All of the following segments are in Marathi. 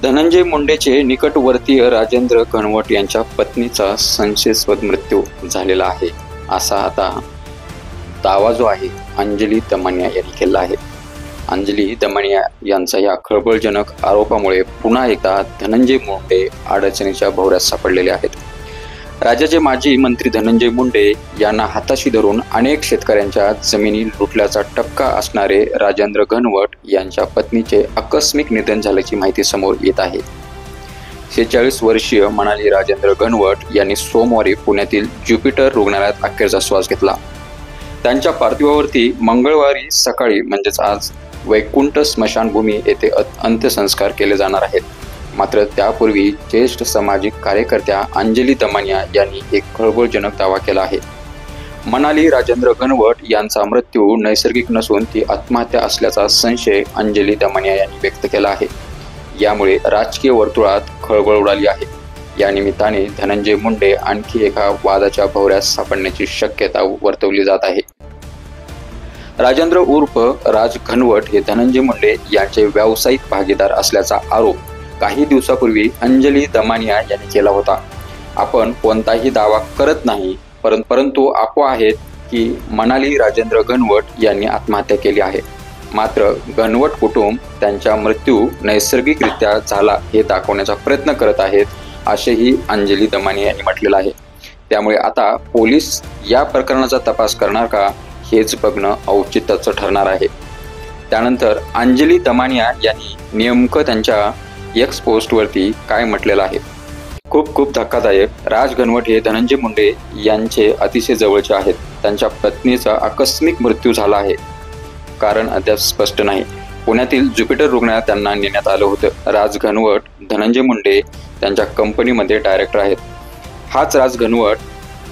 धनंजय मुंडेचे निकटवर्तीय राजेंद्र घनवट यांच्या पत्नीचा संशयास्पद मृत्यू झालेला आहे, असा आता दावा जो आहे अंजली दमानिया यांनी केला आहे। अंजली दमानिया यांचा या खळबळजनक आरोपामुळे पुन्हा एकदा धनंजय मुंडे अडचणीच्या भोवऱ्यात सापडलेले आहेत। राज्याचे माजी मंत्री धनंजय मुंडे यांना हाताशी धरून अनेक शेतकऱ्यांच्या जमिनी लुटल्याचा टपका असणारे राजेंद्र घनवट यांच्या पत्नीचे आकस्मिक निधन झाल्याची माहिती समोर येत आहे। 46 वर्षीय मनाली राजेंद्र घनवट यांनी सोमवारी पुण्यातील ज्युपिटर रुग्णालयात अखेरचा श्वास घेतला। त्यांच्या पार्थिवावरती मंगळवारी सकाळी म्हणजेच आज वैकुंठ स्मशानभूमी येथे अंत्यसंस्कार केले जाणार आहेत। मात्र त्यापूर्वी ज्येष्ठ सामाजिक कार्यकर्त्या अंजली दमानिया यांनी एक खळबळजनक दावा केला आहे। मनाली राजेंद्र घनवट यांचा मृत्यू नैसर्गिक नसून ती आत्महत्या असल्याचा संशय अंजली दमानिया यांनी व्यक्त केला आहे। यामुळे राजकीय वर्तुळात खळबळ उडाली आहे। या निमित्ताने धनंजय मुंडे आणखी एका वादाच्या भोवऱ्यात सापडण्याची शक्यता वर्तवली जात आहे। राजेंद्र उर्फ राज घनवट हे धनंजय मुंडे यांचे व्यावसायिक भागीदार असल्याचा आरोप काही दिवसापूर्वी अंजली दमानिया यांनी केला होता। आपण कोणताही दावा करत नाही, परंतु अफवा आहेत की मनाली राजेंद्र घनवट यांनी आत्महत्या केली आहे। मात्र घनवट कुटुंब त्यांचा मृत्यू नैसर्गिकरित्या झाला हे दाखवण्याचा प्रयत्न करत आहेत, असेही अंजली दमानिया यांनी म्हटलेलं आहे। त्यामुळे आता पोलीस या प्रकरणाचा तपास करणार का हेच बघणं औचित्याचं ठरणार आहे। त्यानंतर अंजली दमानिया यांनी नेमकं त्यांच्या एक्स पोस्टवरती काय म्हटलेलं आहे, खूप धक्कादायक। राज घनवट हे धनंजय मुंडे यांचे अतिशय जवळचे आहेत। त्यांच्या पत्नीचा आकस्मिक मृत्यू झाला आहे, कारण अद्याप स्पष्ट नाही। पुण्यातील ज्युपिटर रुग्णालयात त्यांना नेण्यात आलं होतं। राज घनवट धनंजय मुंडे त्यांच्या कंपनीमध्ये डायरेक्टर आहेत। हाच राज घनवट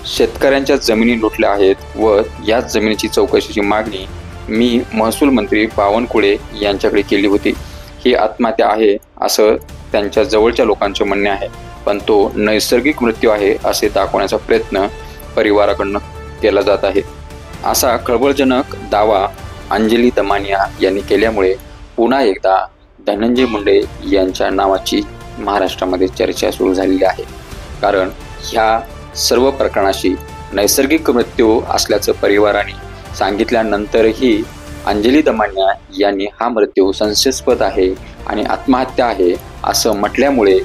शेतकऱ्यांच्या जमिनी लुटल्या आहेत व याच जमिनीची चौकशीची मागणी मी महसूल मंत्री बावनकुळे यांच्याकडे केली होती। ही आत्महत्या आहे असं त्यांच्या जवळच्या लोकांचे म्हणणे आहे, पण तो नैसर्गिक मृत्यू आहे असे दाखवण्याचा प्रयत्न परिवाराकडून केला जात आहे। असा खळबळजनक दावा अंजली दमानिया यांनी केल्यामुळे पुन्हा एकदा धनंजय मुंडे यांच्या नावाची महाराष्ट्रामध्ये चर्चा सुरू झालेली आहे। कारण ह्या सर्व प्रकरणाशी नैसर्गिक मृत्यू असल्याचं परिवाराने सांगितल्यानंतरही अंजली दमानिया यांनी हा मृत्यू संशयास्पद आहे आणि आत्महत्या आहे असं म्हटल्यामुळे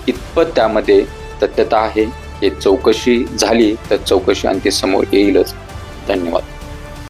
कितपत त्यामध्ये तथ्यता आहे हे चौकशी झाली तर चौकशी अंती समोर येईलच। धन्यवाद।